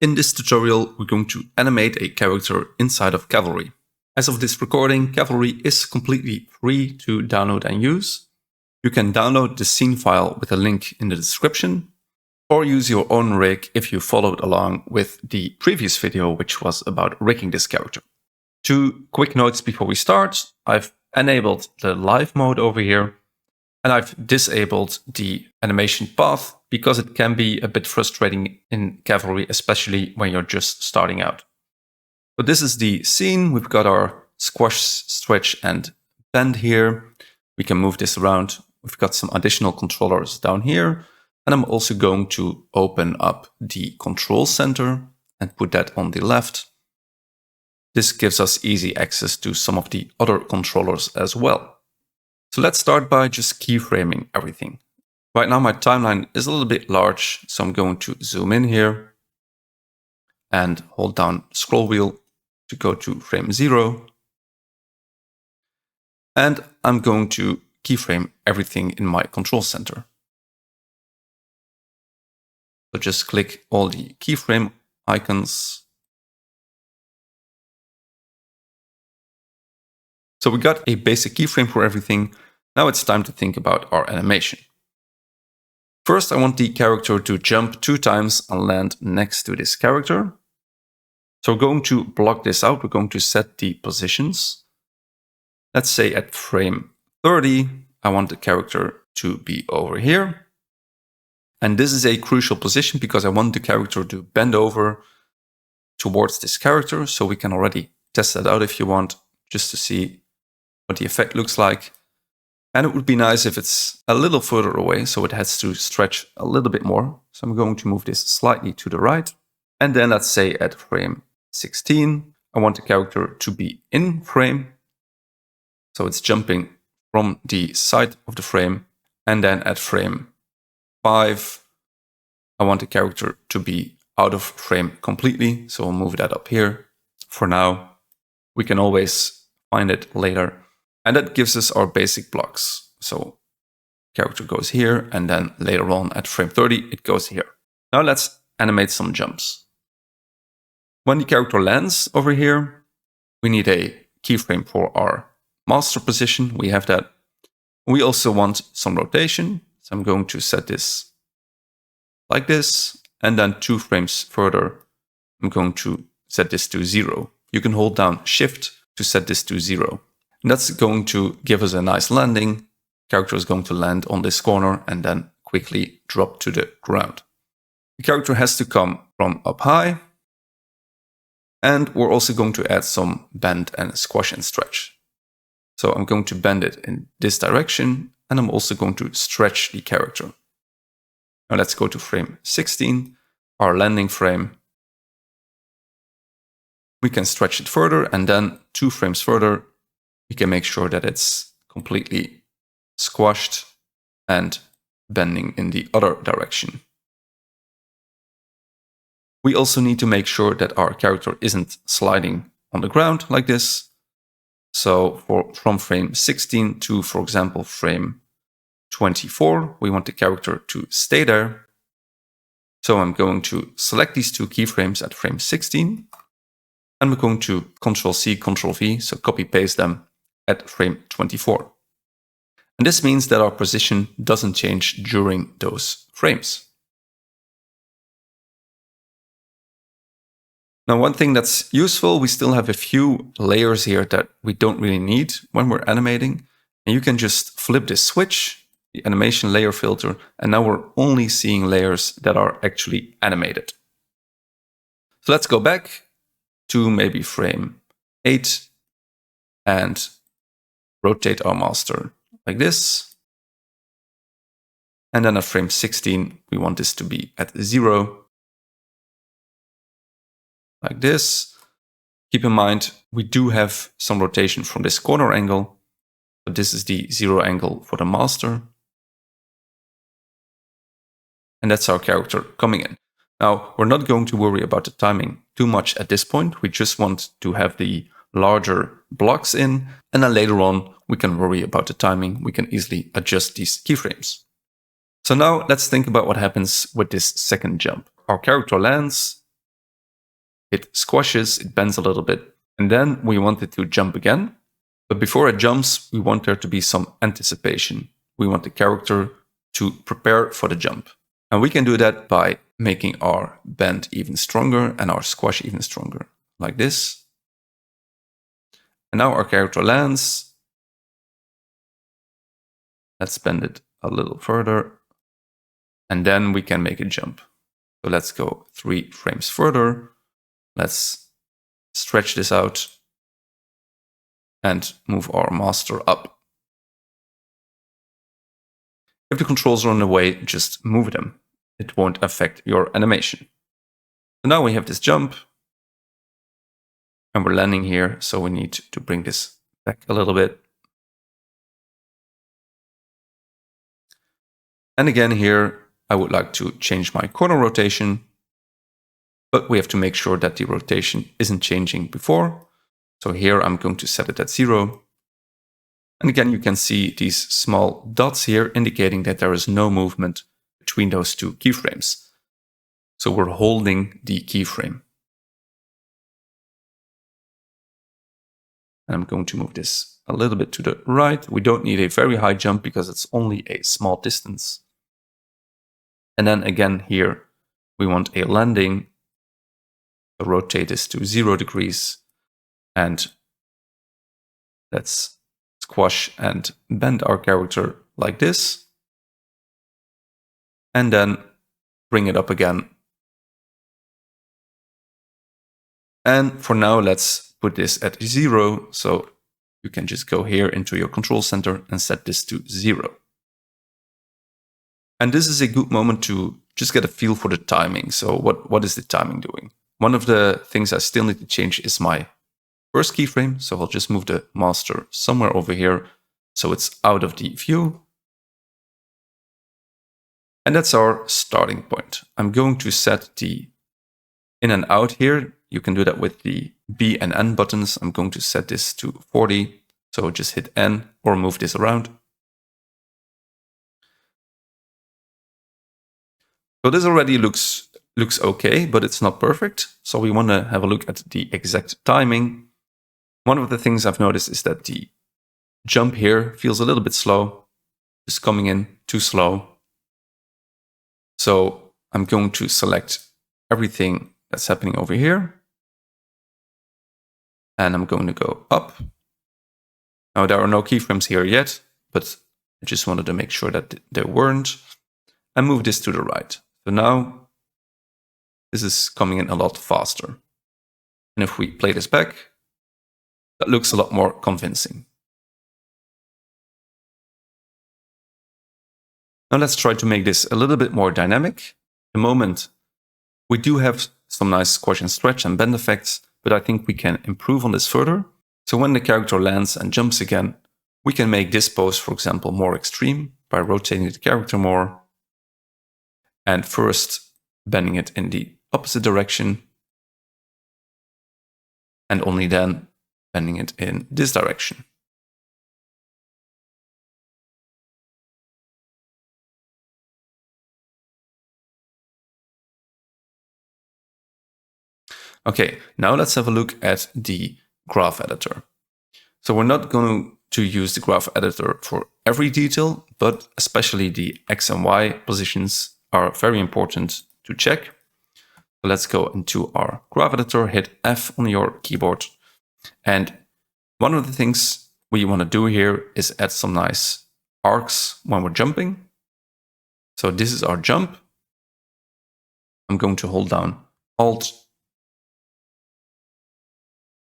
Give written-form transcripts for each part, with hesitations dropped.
In this tutorial, we're going to animate a character inside of Cavalry. As of this recording, Cavalry is completely free to download and use. You can download the scene file with a link in the description, or use your own rig if you followed along with the previous video, which was about rigging this character. 2 quick notes before we start. I've enabled the live mode over here, and I've disabled the animation path because it can be a bit frustrating in Cavalry, especially when you're just starting out. So this is the scene. We've got our squash, stretch, and bend here. We can move this around. We've got some additional controllers down here. And I'm also going to open up the control center and put that on the left. This gives us easy access to some of the other controllers as well. So let's start by just keyframing everything. Right now my timeline is a little bit large, so I'm going to zoom in here and hold down scroll wheel to go to frame 0. And I'm going to keyframe everything in my control center. So just click all the keyframe icons. So we got a basic keyframe for everything. Now it's time to think about our animation. First, I want the character to jump 2 times and land next to this character. So we're going to block this out. We're going to set the positions. Let's say at frame 30, I want the character to be over here. And this is a crucial position because I want the character to bend over towards this character. So we can already test that out if you want, just to see what the effect looks like. And it would be nice if it's a little further away, so it has to stretch a little bit more. So I'm going to move this slightly to the right. And then let's say at frame 16, I want the character to be in frame. So it's jumping from the side of the frame. And then at frame 5, I want the character to be out of frame completely. So I'll move that up here. For now, we can always find it later. And that gives us our basic blocks. So character goes here, and then later on at frame 30, it goes here. Now let's animate some jumps. When the character lands over here, we need a keyframe for our master position. We have that. We also want some rotation. So I'm going to set this like this. And then 2 frames further, I'm going to set this to 0. You can hold down Shift to set this to 0. And that's going to give us a nice landing. Character is going to land on this corner and then quickly drop to the ground. The character has to come from up high. And we're also going to add some bend and squash and stretch. So I'm going to bend it in this direction, and I'm also going to stretch the character. Now let's go to frame 16, our landing frame. We can stretch it further, and then 2 frames further, we can make sure that it's completely squashed and bending in the other direction. We also need to make sure that our character isn't sliding on the ground like this. So from frame 16 to, for example, frame 24, we want the character to stay there. So I'm going to select these 2 keyframes at frame 16. And we're going to Ctrl-C, Ctrl-V, so copy-paste them at frame 24. And this means that our position doesn't change during those frames. Now, one thing that's useful, we still have a few layers here that we don't really need when we're animating. And you can just flip this switch, the animation layer filter, and now we're only seeing layers that are actually animated. So let's go back to maybe frame 8 and rotate our master like this. And then at frame 16, we want this to be at 0. Like this. Keep in mind, we do have some rotation from this corner angle, but this is the 0 angle for the master. And that's our character coming in. Now, we're not going to worry about the timing too much at this point. We just want to have the larger blocks in, and then later on, we can worry about the timing. We can easily adjust these keyframes. So now let's think about what happens with this second jump. Our character lands, it squashes, it bends a little bit, and then we want it to jump again. But before it jumps, we want there to be some anticipation. We want the character to prepare for the jump. And we can do that by making our bend even stronger and our squash even stronger, like this. And now our character lands. Let's bend it a little further. And then we can make it jump. So let's go 3 frames further. Let's stretch this out and move our master up. If the controls are in the way, just move them. It won't affect your animation. So now we have this jump. And we're landing here, so we need to bring this back a little bit. And again here, I would like to change my corner rotation, but we have to make sure that the rotation isn't changing before. So here I'm going to set it at 0. And again, you can see these small dots here indicating that there is no movement between those 2 keyframes. So we're holding the keyframe. And I'm going to move this a little bit to the right. We don't need a very high jump because it's only a small distance. And then again here, we want a landing. So rotate this to 0 degrees. And let's squash and bend our character like this. And then bring it up again. And for now, let's put this at 0. So you can just go here into your control center and set this to 0. And this is a good moment to just get a feel for the timing. So what is the timing doing? One of the things I still need to change is my first keyframe. So I'll just move the master somewhere over here so it's out of the view. And that's our starting point. I'm going to set the in and out here. You can do that with the B and N buttons. I'm going to set this to 40. So just hit N or move this around. So this already looks okay, but it's not perfect. So we want to have a look at the exact timing. One of the things I've noticed is that the jump here feels a little bit slow, just coming in too slow. So I'm going to select everything that's happening over here. And I'm going to go up. Now there are no keyframes here yet, but I just wanted to make sure that there weren't. And move this to the right. So now this is coming in a lot faster. And if we play this back, that looks a lot more convincing. Now let's try to make this a little bit more dynamic. At the moment, we do have some nice squash and stretch and bend effects, but I think we can improve on this further. So when the character lands and jumps again, we can make this pose, for example, more extreme by rotating the character more. And first bending it in the opposite direction. And only then bending it in this direction. Okay, now let's have a look at the graph editor. So we're not going to use the graph editor for every detail, but especially the X and Y positions are very important to check. So let's go into our graph editor, hit F on your keyboard. And one of the things we want to do here is add some nice arcs when we're jumping. So this is our jump. I'm going to hold down Alt.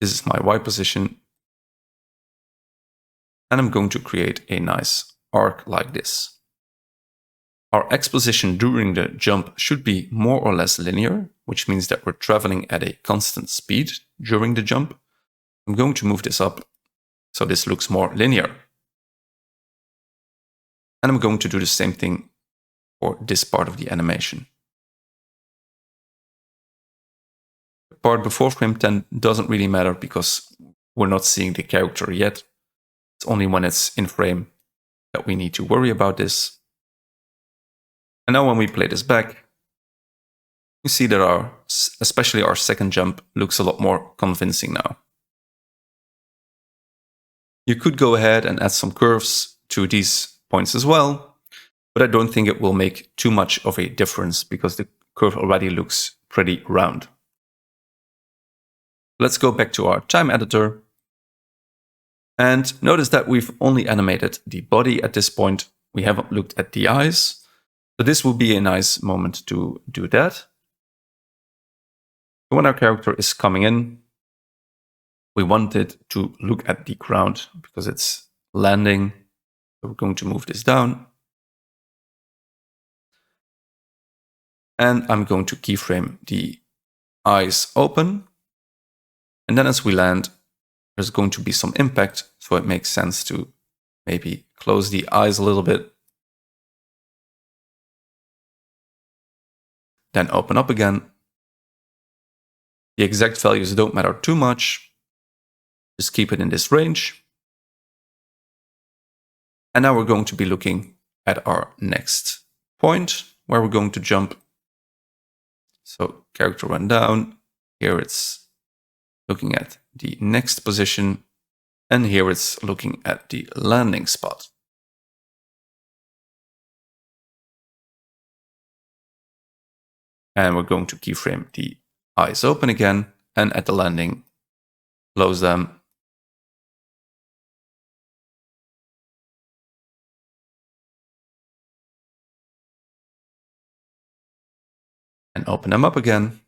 This is my Y position. And I'm going to create a nice arc like this. Our X position during the jump should be more or less linear, which means that we're traveling at a constant speed during the jump. I'm going to move this up so this looks more linear. And I'm going to do the same thing for this part of the animation. The part before frame 10 doesn't really matter because we're not seeing the character yet. It's only when it's in frame that we need to worry about this. And now when we play this back, You see that especially our second jump looks a lot more convincing now. You could go ahead and add some curves to these points as well, but I don't think it will make too much of a difference because the curve already looks pretty round. Let's go back to our time editor. And notice that we've only animated the body at this point. We haven't looked at the eyes. So this will be a nice moment to do that. When our character is coming in, we want it to look at the ground because it's landing. So we're going to move this down. And I'm going to keyframe the eyes open. And then as we land, there's going to be some impact. So it makes sense to maybe close the eyes a little bit. Then open up again. The exact values don't matter too much. Just keep it in this range. And now we're going to be looking at our next point where we're going to jump. So character went down. Here it's looking at the next position. And here it's looking at the landing spot. And we're going to keyframe the eyes open again. And at the landing, close them. And open them up again.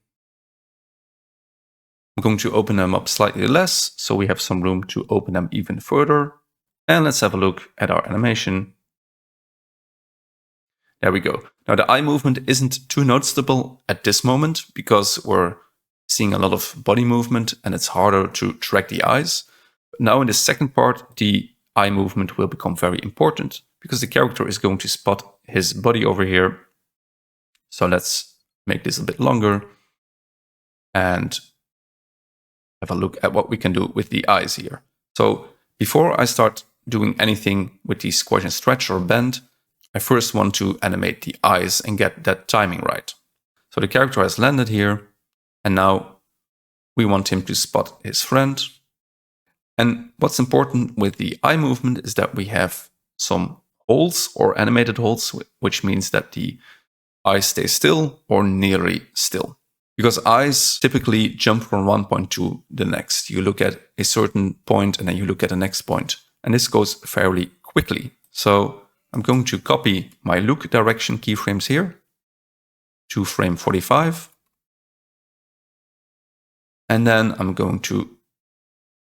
I'm going to open them up slightly less, so we have some room to open them even further. And let's have a look at our animation. There we go. Now the eye movement isn't too noticeable at this moment because we're seeing a lot of body movement and it's harder to track the eyes. But now in the second part, the eye movement will become very important because the character is going to spot his body over here. So let's make this a bit longer and have a look at what we can do with the eyes here. So before I start doing anything with the squash and stretch or bend, I first want to animate the eyes and get that timing right. So the character has landed here, and now we want him to spot his friend. And what's important with the eye movement is that we have some holds or animated holds, which means that the eye stays still or nearly still. Because eyes typically jump from one point to the next. You look at a certain point and then you look at the next point. And this goes fairly quickly. So I'm going to copy my look direction keyframes here to frame 45. And then I'm going to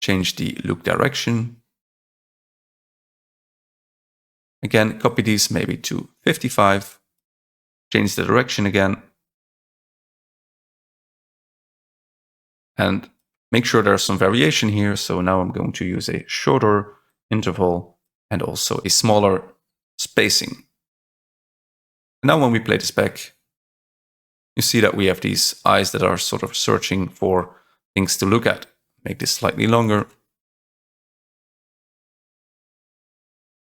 change the look direction. Again, copy these maybe to 55. Change the direction again. And make sure there's some variation here. So now I'm going to use a shorter interval and also a smaller spacing. Now when we play this back, you see that we have these eyes that are sort of searching for things to look at. Make this slightly longer.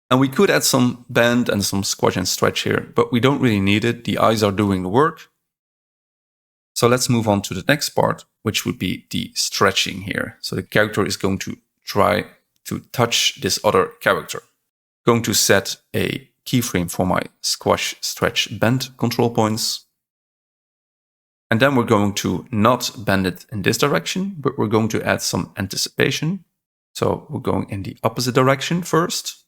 And we could add some bend and some squash and stretch here, but we don't really need it. The eyes are doing the work. So let's move on to the next part, which would be the stretching here. So the character is going to try to touch this other character. I'm going to set a keyframe for my squash, stretch, bend control points. And then we're going to not bend it in this direction, but we're going to add some anticipation. So we're going in the opposite direction first.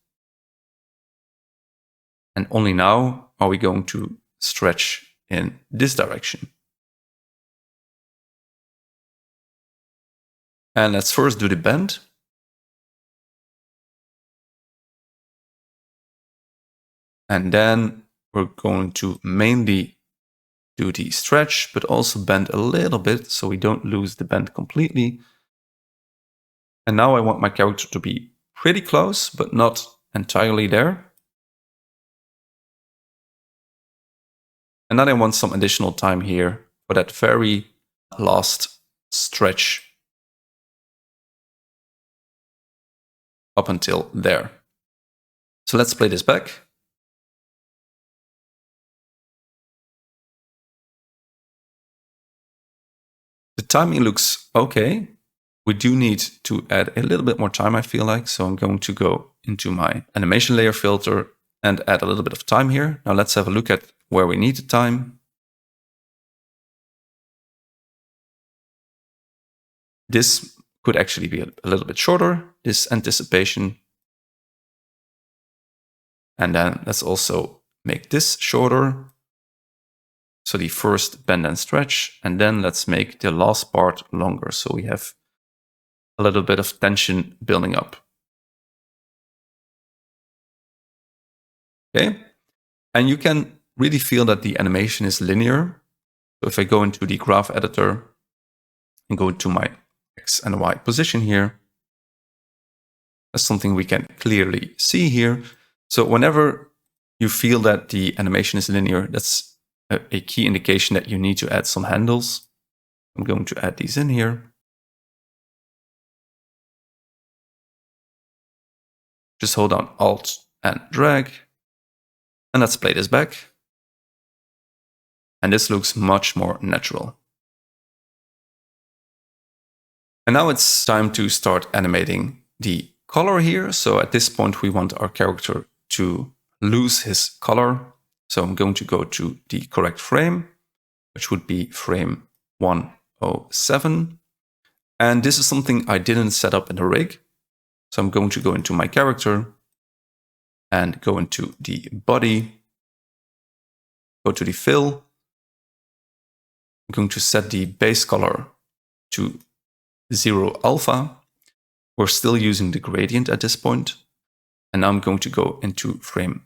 And only now are we going to stretch in this direction. And let's first do the bend. And then we're going to mainly do the stretch, but also bend a little bit so we don't lose the bend completely. And now I want my character to be pretty close, but not entirely there. And then I want some additional time here for that very last stretch up until there. So let's play this back. timing looks okay. We do need to add a little bit more time, I feel like. So I'm going to go into my animation layer filter and add a little bit of time here. Now let's have a look at where we need the time. This could actually be a little bit shorter, this anticipation. And then let's also make this shorter. So the first bend and stretch, and then let's make the last part longer. So we have a little bit of tension building up. Okay. And you can really feel that the animation is linear. So if I go into the graph editor and go to my X and Y position here, that's something we can clearly see here. So whenever you feel that the animation is linear, that's a key indication that you need to add some handles. I'm going to add these in here. Just hold down Alt and drag. And let's play this back. And this looks much more natural. And now it's time to start animating the color here. So at this point, we want our character to lose his color. So I'm going to go to the correct frame, which would be frame 107. And this is something I didn't set up in the rig. So I'm going to go into my character and go into the body, go to the fill. I'm going to set the base color to 0 alpha. We're still using the gradient at this point. And now I'm going to go into frame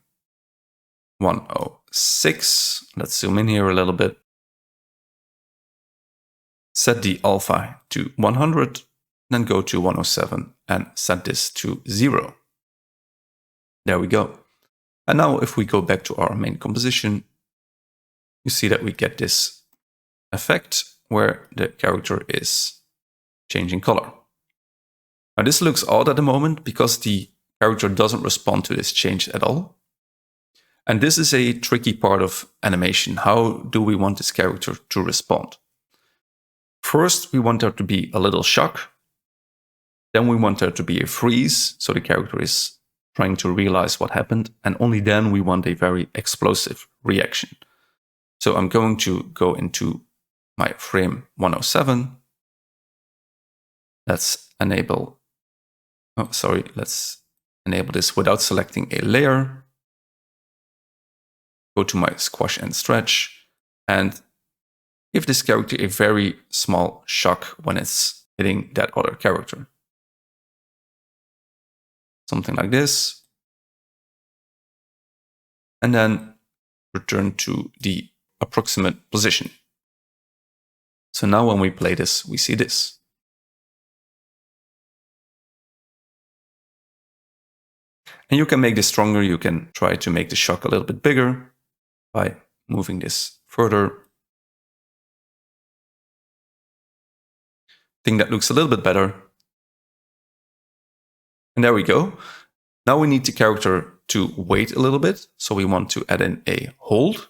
106. Let's zoom in here a little bit. Set the alpha to 100, then go to 107 and set this to 0. There we go. And now if we go back to our main composition, you see that we get this effect where the character is changing color. Now this looks odd at the moment because the character doesn't respond to this change at all. And this is a tricky part of animation. How do we want this character to respond? First, we want there to be a little shock. Then we want there to be a freeze, so the character is trying to realize what happened. And only then we want a very explosive reaction. So I'm going to go into my frame 107. Let's enable this without selecting a layer. Go to my squash and stretch and give this character a very small shock when it's hitting that other character. Something like this. And then return to the approximate position. So now when we play this, we see this. And you can make this stronger. You can try to make the shock a little bit bigger by moving this further. I think that looks a little bit better. And there we go. Now we need the character to wait a little bit. So we want to add in a hold.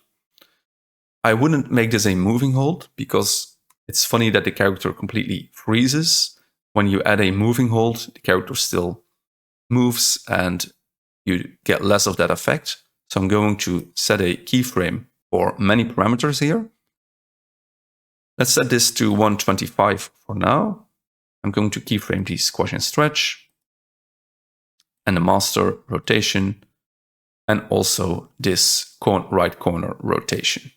I wouldn't make this a moving hold because it's funny that the character completely freezes. When you add a moving hold, the character still moves and you get less of that effect. So I'm going to set a keyframe for many parameters here. Let's set this to 125 for now. I'm going to keyframe the squash and stretch and the master rotation and also this right corner rotation.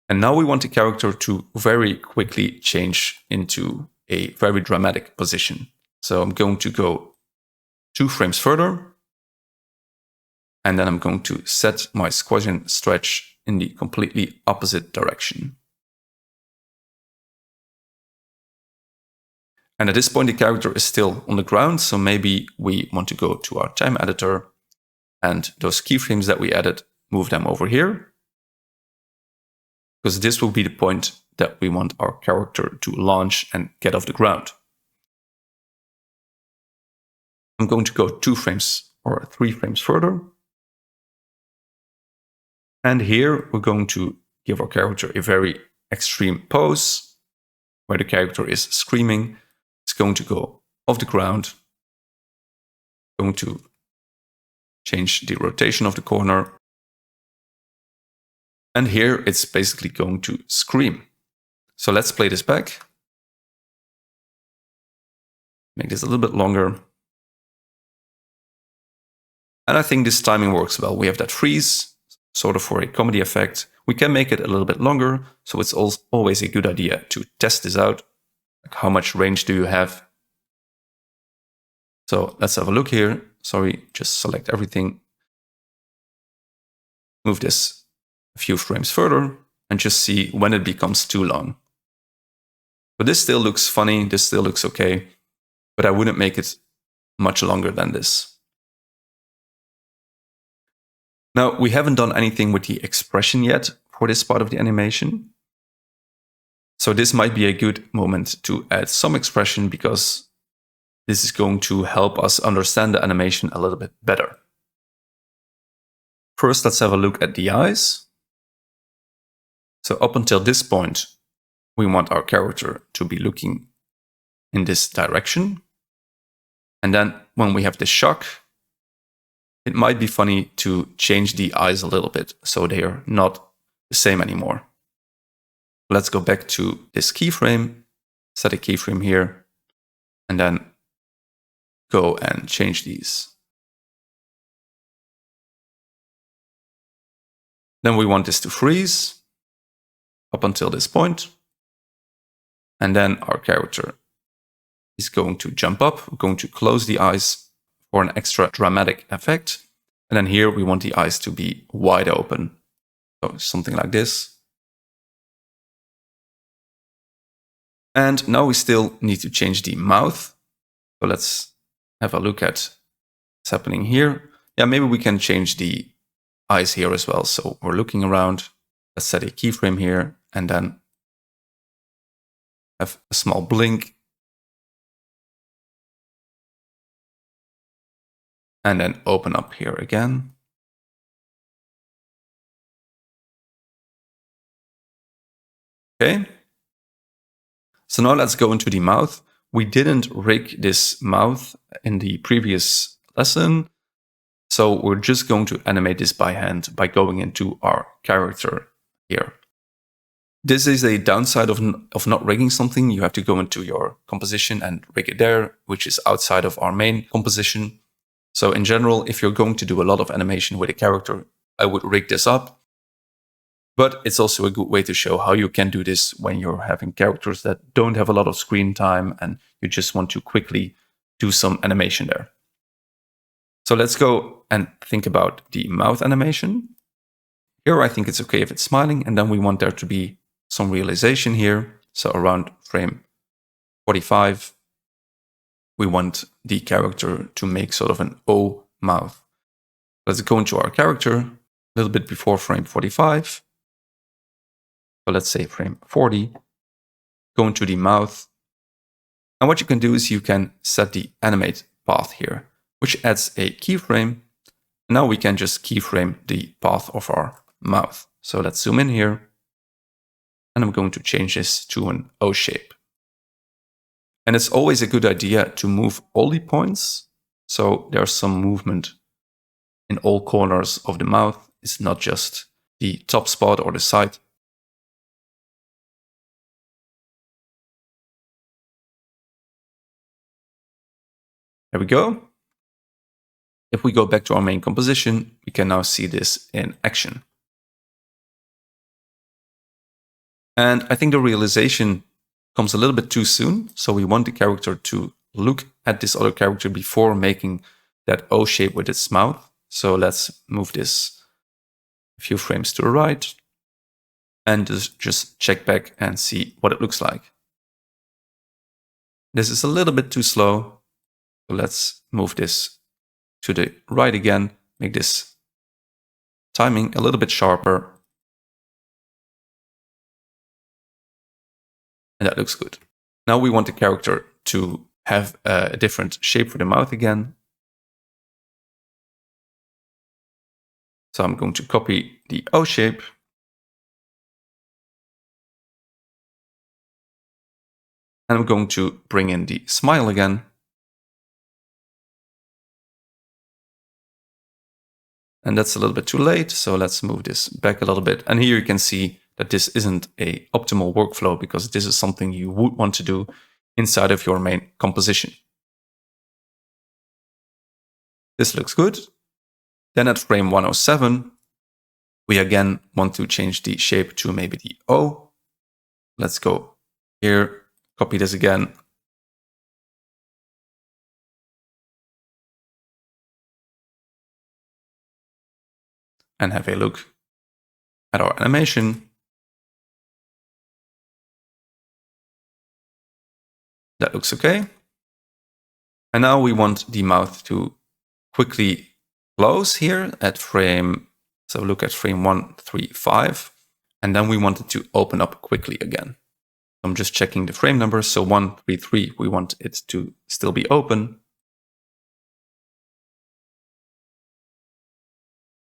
And now we want the character to very quickly change into a very dramatic position. So I'm going to go 2 frames further. And then I'm going to set my squash and stretch in the completely opposite direction. And at this point, the character is still on the ground. So maybe we want to go to our time editor and those keyframes that we added, move them over here. Because this will be the point that we want our character to launch and get off the ground. I'm going to go 2 frames or 3 frames further. And here we're going to give our character a very extreme pose, where the character is screaming. It's going to go off the ground, going to change the rotation of the corner. And here it's basically going to scream. So let's play this back. Make this a little bit longer. And I think this timing works well. We have that freeze, sort of for a comedy effect. We can make it a little bit longer, so it's always a good idea to test this out. Like, how much range do you have? So let's have a look here. Sorry, just select everything. Move this a few frames further and just see when it becomes too long. But this still looks funny, this still looks okay, but I wouldn't make it much longer than this. Now, we haven't done anything with the expression yet for this part of the animation. So this might be a good moment to add some expression, because this is going to help us understand the animation a little bit better. First, let's have a look at the eyes. So up until this point, we want our character to be looking in this direction. And then when we have this shock, it might be funny to change the eyes a little bit so they are not the same anymore. Let's go back to this keyframe, set a keyframe here, and then go and change these. Then we want this to freeze up until this point. And then our character is going to jump up. We're going to close the eyes for an extra dramatic effect. And then here we want the eyes to be wide open. So something like this. And now we still need to change the mouth. So let's have a look at what's happening here. Yeah, maybe we can change the eyes here as well. So we're looking around. Let's set a keyframe here and then have a small blink. And then open up here again. Okay. So now let's go into the mouth. We didn't rig this mouth in the previous lesson. So we're just going to animate this by hand by going into our character here. This is a downside of not rigging something. You have to go into your composition and rig it there, which is outside of our main composition. So in general, if you're going to do a lot of animation with a character, I would rig this up. But it's also a good way to show how you can do this when you're having characters that don't have a lot of screen time and you just want to quickly do some animation there. So let's go and think about the mouth animation. Here I think it's okay if it's smiling, and then we want there to be some realization here. So around frame 45, we want the character to make sort of an O mouth. Let's go into our character a little bit before frame 45. So let's say frame 40, go into the mouth. And what you can do is you can set the animate path here, which adds a keyframe. Now we can just keyframe the path of our mouth. So let's zoom in here. And I'm going to change this to an O shape. And it's always a good idea to move all the points. So there's some movement in all corners of the mouth. It's not just the top spot or the side. There we go. If we go back to our main composition, we can now see this in action. And I think the realization comes a little bit too soon. So we want the character to look at this other character before making that O shape with its mouth. So let's move this a few frames to the right and just check back and see what it looks like. This is a little bit too slow. So let's move this to the right again, make this timing a little bit sharper. And that looks good. Now we want the character to have a different shape for the mouth again. So I'm going to copy the O shape. And I'm going to bring in the smile again. And that's a little bit too late, so let's move this back a little bit. And here you can see that this isn't an optimal workflow because this is something you would want to do inside of your main composition. This looks good. Then at frame 107, we again want to change the shape to maybe the O. Let's go here, copy this again. And have a look at our animation. That looks okay. And now we want the mouth to quickly close here at frame, so look at frame 135. And then we want it to open up quickly again. I'm just checking the frame number. So 133, we want it to still be open.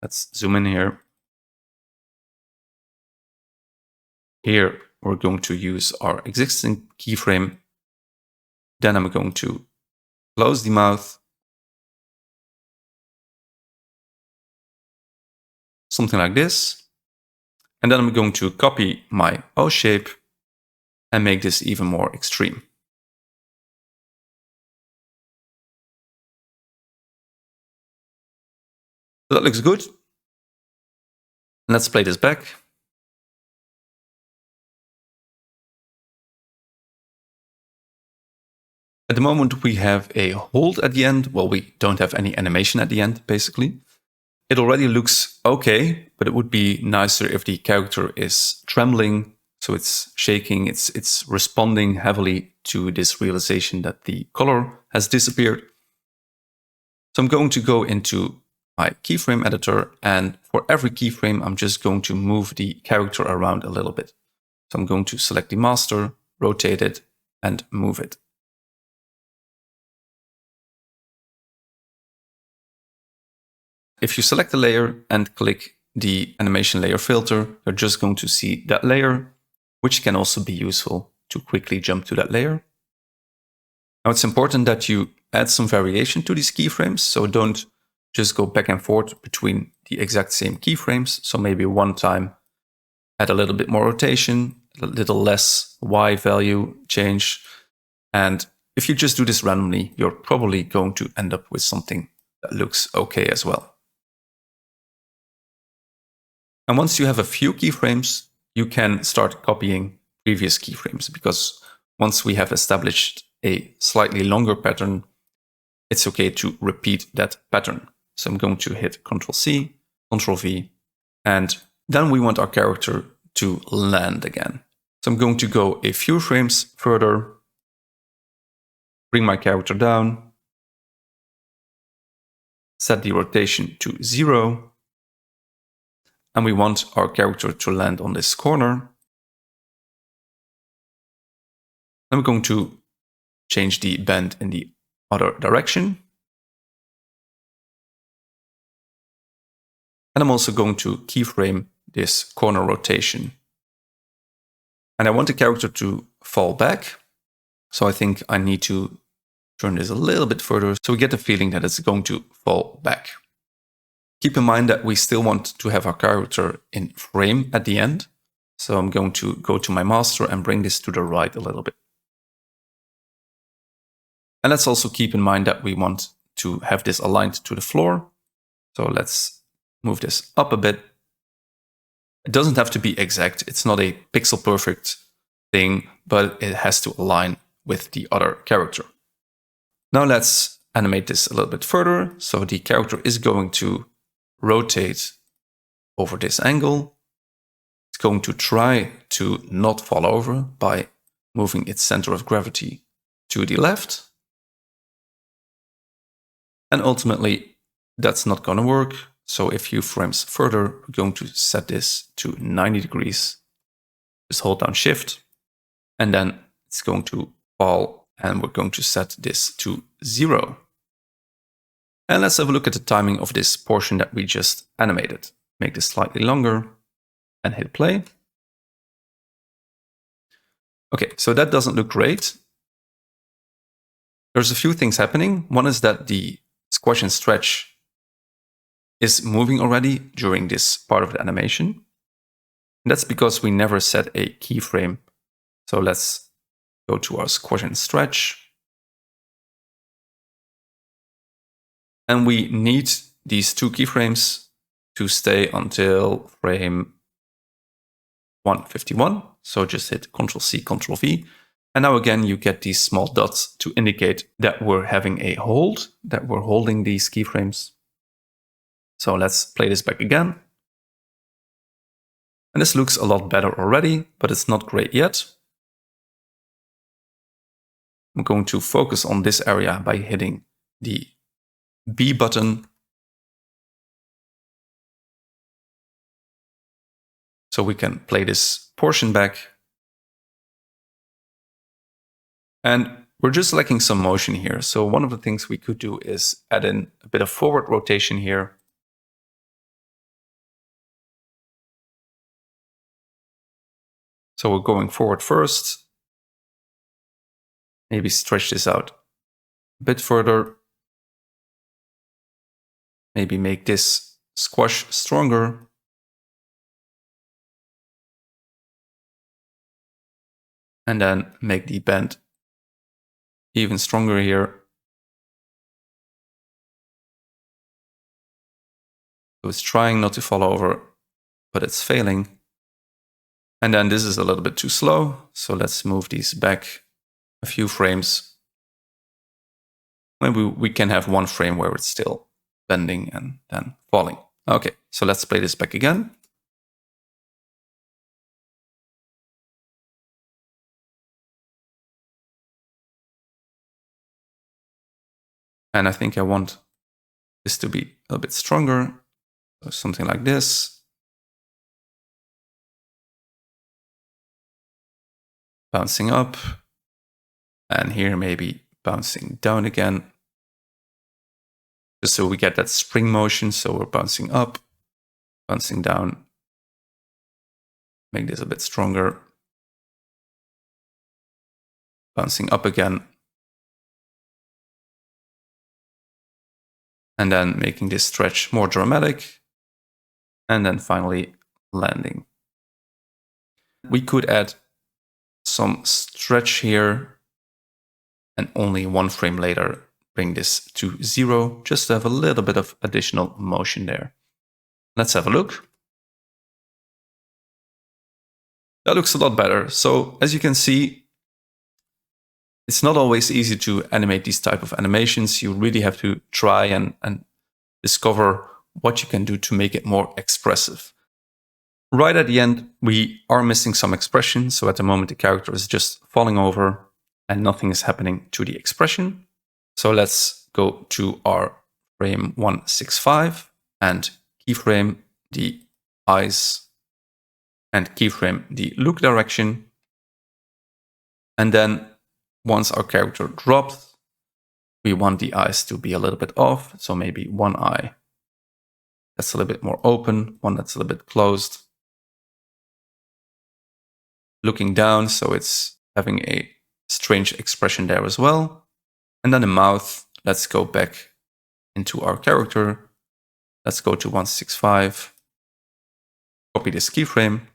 Let's zoom in here. Here, we're going to use our existing keyframe. Then I'm going to close the mouth. Something like this. And then I'm going to copy my O shape and make this even more extreme. So that looks good. Let's play this back. At the moment, we have a hold at the end. Well, we don't have any animation at the end, basically. It already looks okay, but it would be nicer if the character is trembling. So it's shaking, it's responding heavily to this realization that the color has disappeared. So I'm going to go into my keyframe editor, and for every keyframe, I'm just going to move the character around a little bit. So I'm going to select the master, rotate it, and move it. If you select a layer and click the animation layer filter, you're just going to see that layer, which can also be useful to quickly jump to that layer. Now it's important that you add some variation to these keyframes, so don't just go back and forth between the exact same keyframes. So maybe one time add a little bit more rotation, a little less Y value change. And if you just do this randomly, you're probably going to end up with something that looks okay as well. And once you have a few keyframes, you can start copying previous keyframes, because once we have established a slightly longer pattern, it's okay to repeat that pattern. So I'm going to hit Ctrl-C, Ctrl-V, and then we want our character to land again. So I'm going to go a few frames further, bring my character down, set the rotation to 0, and we want our character to land on this corner. I'm going to change the bend in the other direction. And I'm also going to keyframe this corner rotation. And I want the character to fall back. So I think I need to turn this a little bit further so we get the feeling that it's going to fall back. Keep in mind that we still want to have our character in frame at the end. So I'm going to go to my master and bring this to the right a little bit. And let's also keep in mind that we want to have this aligned to the floor. So let's move this up a bit. It doesn't have to be exact. It's not a pixel perfect thing, but it has to align with the other character. Now let's animate this a little bit further. So the character is going to rotate over this angle. It's going to try to not fall over by moving its center of gravity to the left. And ultimately, that's not going to work. So a few frames further, we're going to set this to 90 degrees. Just hold down Shift, and then it's going to fall, and we're going to set this to 0. And let's have a look at the timing of this portion that we just animated. Make this slightly longer and hit play. Okay, so that doesn't look great. There's a few things happening. One is that the squash and stretch is moving already during this part of the animation. And that's because we never set a keyframe. So let's go to our squash and stretch. And we need these 2 keyframes to stay until frame 151. So just hit Ctrl+C, Ctrl+V. And now again, you get these small dots to indicate that we're having a hold, that we're holding these keyframes. So let's play this back again. And this looks a lot better already, but it's not great yet. I'm going to focus on this area by hitting the B button. So we can play this portion back. And we're just lacking some motion here. So one of the things we could do is add in a bit of forward rotation here. So we're going forward first. Maybe stretch this out a bit further. Maybe make this squash stronger. And then make the bend even stronger here. So it's trying not to fall over, but it's failing. And then this is a little bit too slow. So let's move these back a few frames. Maybe we can have one frame where it's still bending and then falling. Okay, so let's play this back again. And I think I want this to be a little bit stronger. So something like this. Bouncing up. And here maybe bouncing down again. Just so we get that spring motion. So we're bouncing up, bouncing down. Make this a bit stronger. Bouncing up again. And then making this stretch more dramatic. And then finally landing. We could add some stretch here and only one frame later bring this to 0, just to have a little bit of additional motion there. Let's have a look. That looks a lot better. So as you can see, it's not always easy to animate these type of animations. You really have to try and discover what you can do to make it more expressive. Right at the end, we are missing some expression. So at the moment, the character is just falling over and nothing is happening to the expression. So let's go to our frame 165 and keyframe the eyes and keyframe the look direction. And then once our character dropped, we want the eyes to be a little bit off. So maybe one eye that's a little bit more open, one that's a little bit closed. Looking down, so it's having a strange expression there as well. And then the mouth, let's go back into our character. Let's go to 165, copy this keyframe.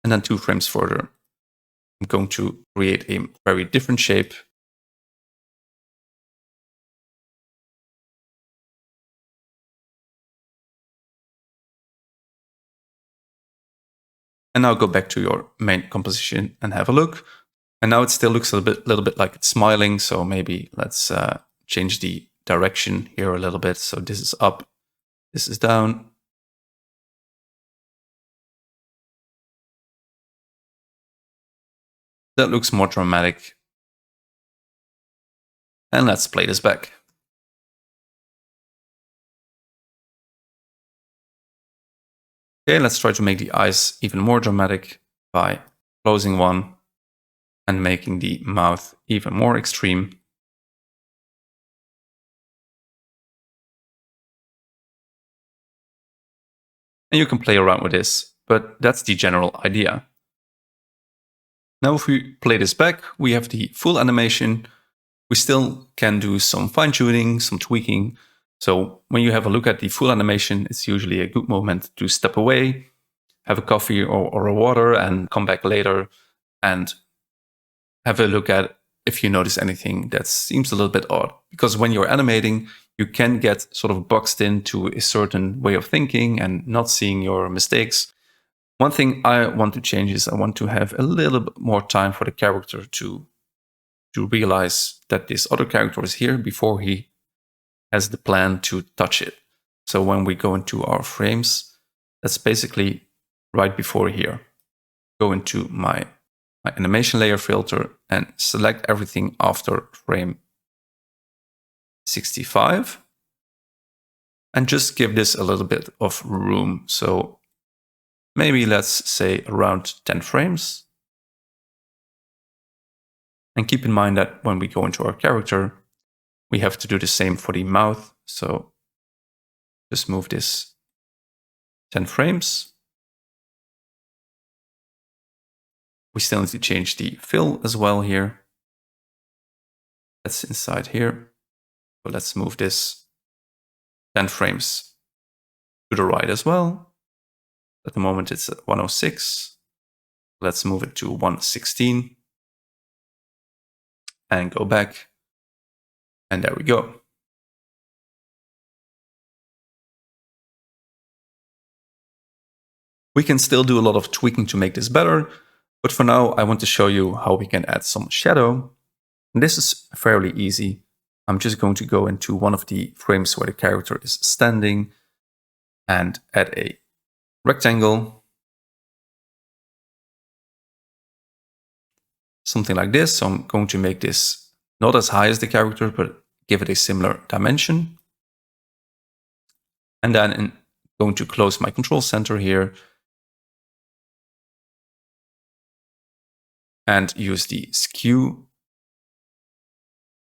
And then 2 frames further, I'm going to create a very different shape. And now go back to your main composition and have a look. And now it still looks a little bit like it's smiling. So maybe let's change the direction here a little bit. So this is up, this is down. That looks more dramatic. And let's play this back. Okay, let's try to make the eyes even more dramatic by closing one and making the mouth even more extreme. And you can play around with this, but that's the general idea. Now if we play this back, we have the full animation. We still can do some fine-tuning, some tweaking. So when you have a look at the full animation, it's usually a good moment to step away, have a coffee or a water, and come back later and have a look at if you notice anything that seems a little bit odd. Because when you're animating, you can get sort of boxed into a certain way of thinking and not seeing your mistakes. One thing I want to change is I want to have a little bit more time for the character to realize that this other character is here before he has the plan to touch it. So when we go into our frames, that's basically right before here. Go into my animation layer filter and select everything after frame 65. And just give this a little bit of room. So maybe let's say around 10 frames. And keep in mind that when we go into our character, we have to do the same for the mouth. So just move this 10 frames. We still need to change the fill as well here. That's inside here. So let's move this 10 frames to the right as well. At the moment it's at 106. Let's move it to 116. And go back. And there we go. We can still do a lot of tweaking to make this better, but for now I want to show you how we can add some shadow. And this is fairly easy. I'm just going to go into one of the frames where the character is standing and add a rectangle. Something like this. So I'm going to make this not as high as the character, but give it a similar dimension. And then I'm going to close my control center here and use the skew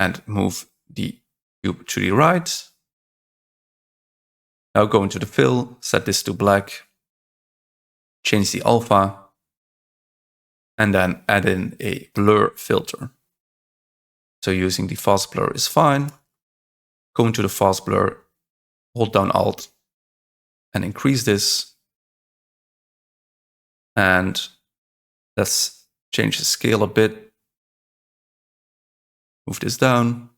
and move the cube to the right. Now go into the fill, set this to black, change the alpha, and then add in a blur filter. So using the fast blur is fine. Go into the fast blur, hold down Alt, and increase this. And let's change the scale a bit. Move this down.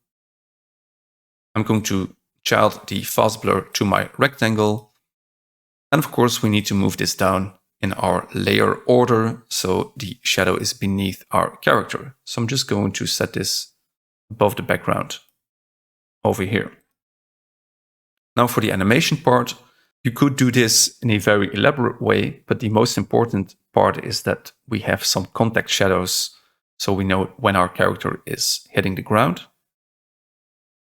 I'm going to child the fast blur to my rectangle. And of course, we need to move this down in our layer order so the shadow is beneath our character. So I'm just going to set this above the background over here. Now for the animation part, you could do this in a very elaborate way, but the most important part is that we have some contact shadows so we know when our character is hitting the ground.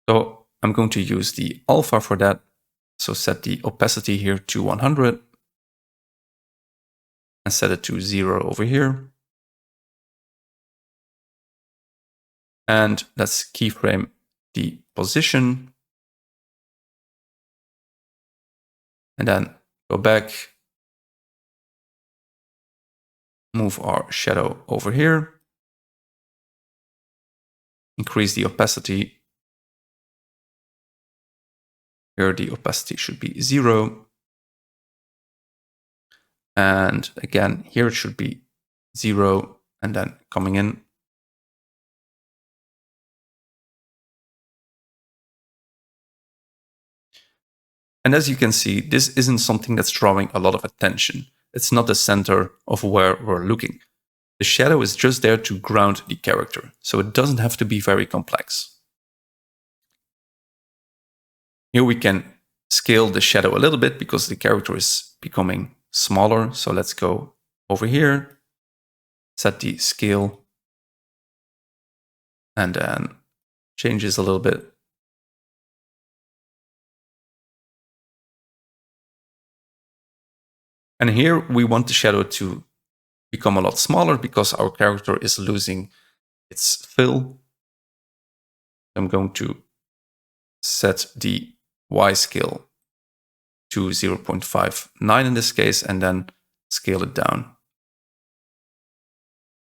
So I'm going to use the alpha for that. So set the opacity here to 100 and set it to 0 over here. And let's keyframe the position. And then go back, move our shadow over here, increase the opacity. Here the opacity should be 0. And again, here it should be 0 and then coming in. And as you can see, this isn't something that's drawing a lot of attention. It's not the center of where we're looking. The shadow is just there to ground the character, so it doesn't have to be very complex. Here we can scale the shadow a little bit because the character is becoming smaller. So let's go over here, set the scale, and then change this a little bit. And here we want the shadow to become a lot smaller because our character is losing its fill. I'm going to set the Y scale to 0.59 in this case, and then scale it down.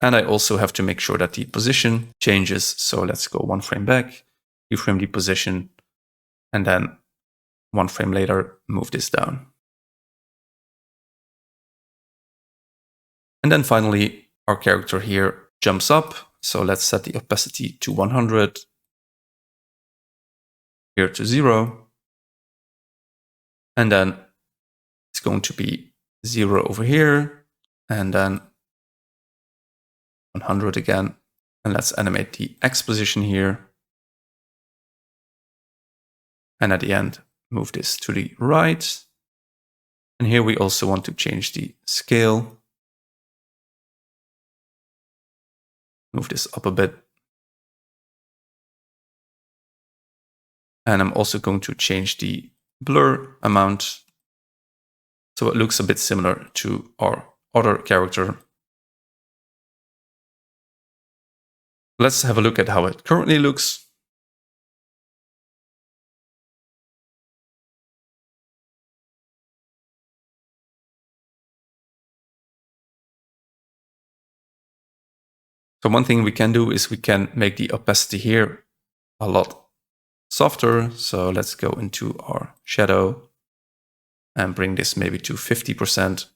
And I also have to make sure that the position changes. So let's go 1 frame back, keyframe the position, and then 1 frame later, move this down. And then finally, our character here jumps up. So let's set the opacity to 100, here to 0. And then it's going to be 0 over here, and then 100 again. And let's animate the X position here. And at the end, move this to the right. And here we also want to change the scale. Move this up a bit. And I'm also going to change the blur amount so it looks a bit similar to our other character. Let's have a look at how it currently looks. So one thing we can do is we can make the opacity here a lot softer. So let's go into our shadow and bring this maybe to 50%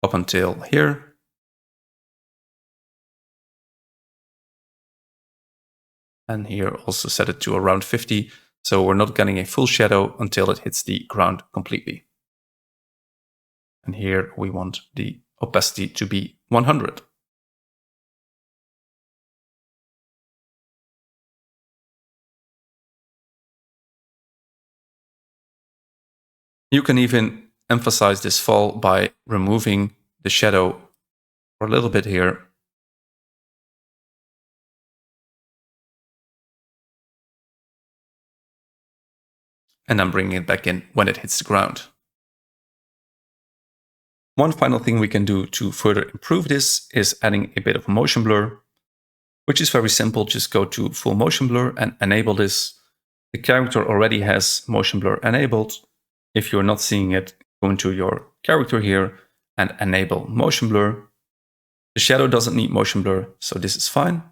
up until here. And here also set it to around 50. So we're not getting a full shadow until it hits the ground completely. And here we want the opacity to be 100. You can even emphasize this fall by removing the shadow for a little bit here. And then bringing it back in when it hits the ground. One final thing we can do to further improve this is adding a bit of motion blur, which is very simple. Just go to full motion blur and enable this. The character already has motion blur enabled. If you're not seeing it, go into your character here and enable motion blur. The shadow doesn't need motion blur, so this is fine.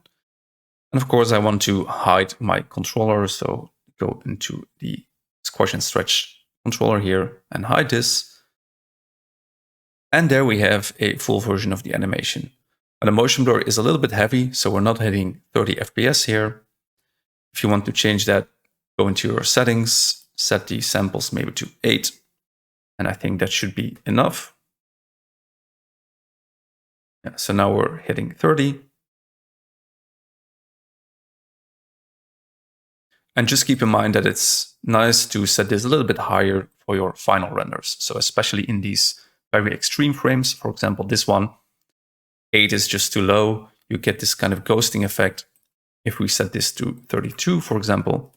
And of course, I want to hide my controller, so go into the squash and stretch controller here and hide this. And there we have a full version of the animation. But the motion blur is a little bit heavy, so we're not hitting 30 FPS here. If you want to change that, go into your settings, set the samples maybe to 8. And I think that should be enough. Yeah, so now we're hitting 30. And just keep in mind that it's nice to set this a little bit higher for your final renders. So especially in these very extreme frames, for example, this one, 8 is just too low. You get this kind of ghosting effect. If we set this to 32, for example,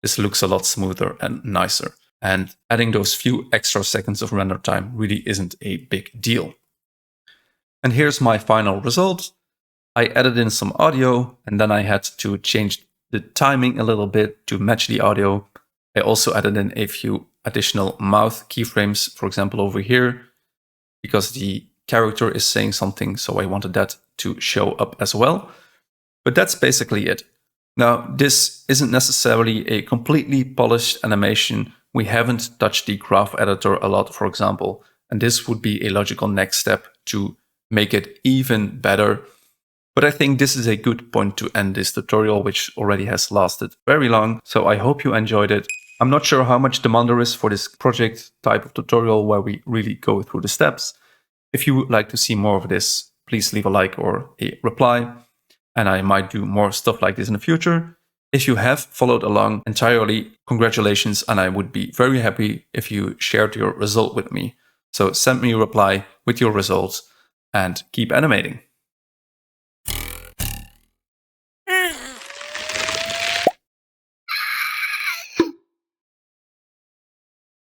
this looks a lot smoother and nicer. And adding those few extra seconds of render time really isn't a big deal. And here's my final result. I added in some audio, and then I had to change the timing a little bit to match the audio. I also added in a few additional mouth keyframes, for example, over here, because the character is saying something, so I wanted that to show up as well. But that's basically it. Now, this isn't necessarily a completely polished animation. We haven't touched the graph editor a lot, for example, and this would be a logical next step to make it even better. But I think this is a good point to end this tutorial, which already has lasted very long. So I hope you enjoyed it. I'm not sure how much demand there is for this project type of tutorial where we really go through the steps. If you would like to see more of this, please leave a like or a reply, and I might do more stuff like this in the future. If you have followed along entirely, congratulations, and I would be very happy if you shared your result with me. So send me a reply with your results and keep animating.